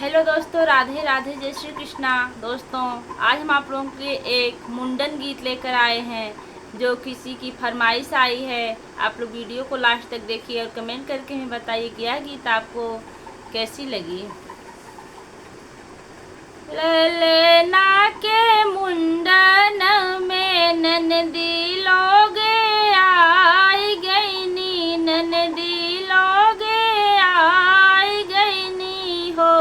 Hello दोस्तों, राधे राधे, जय श्री कृष्णा। दोस्तों, आज हम आप लोगों के लिए एक मुंडन गीत लेकर आए हैं जो किसी की फरमाइश आई है। आप लोग वीडियो को लास्ट तक देखिए और कमेंट करके हमें बताइए कि यह गीत आपको कैसी लगी। ललना के मुंडन में ननदी लोग आई गईनी, ननदी लोग आई गईनी हो,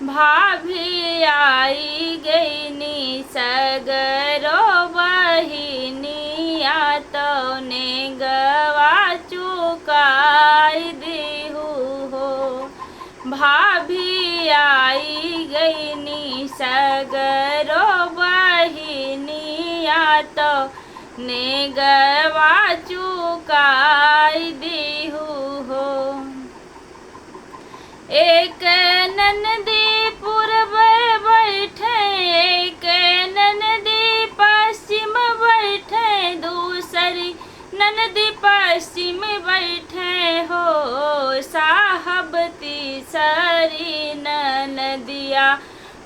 भाभी आई गईनी, सगरो बहिनिया तो ने गवा चुकाई देहू हो, भाभी आई गईनी, सगरो बहिनिया तो ने गवा चुकाई देहू हो। एक ननदी पूर्व बैठे, एक ननदी पश्चिम बैठे, दूसरी ननदी पश्चिम बैठे हो, साहब तीसरी ननदिया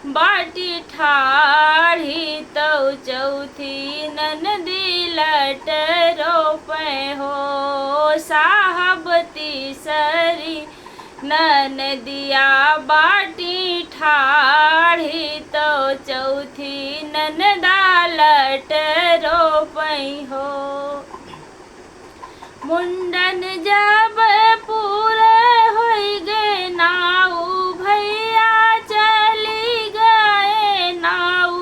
बाटी ठाढ़ी तो चौथी ननदी लट रोपे हो, साहब तीसरी ननदिया बाटी ठाढ़ी तो चौथी ननदा लट रोपई हो। मुंडन जब पूरे होई गए, नाऊ भैया चली गए, नाऊ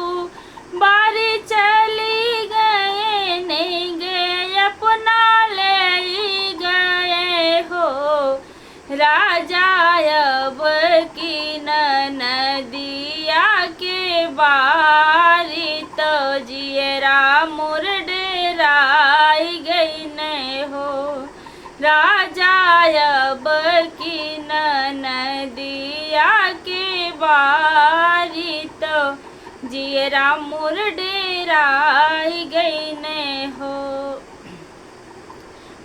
बारी चली गए, नहीं गए अपना ले गए हो, राजा अब की ननदिया के बारी तो जियरा मोर डेराई गई न हो, राजा अब की ननदिया के बारी तो जियरा मोर डेराई गई न हो।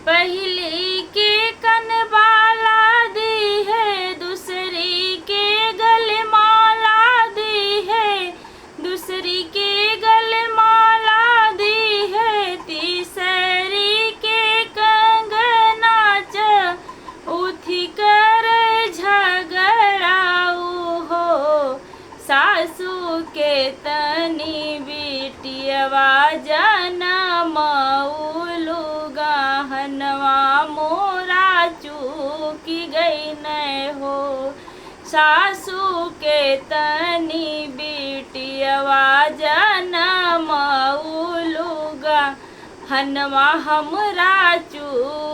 पहली के कनबाला दी है, दूसरी के गले माला दी है, दूसरी के गले माला दी है, तीसरी के कंगना उठी कर झगड़ाऊ हो, सासू के तनी बिटियवा जनमऊलू गहनवा मोरा चूकी गई न हो, सासू के तनी बिटियवा जनमऊलू गहनवा हमरा चूकी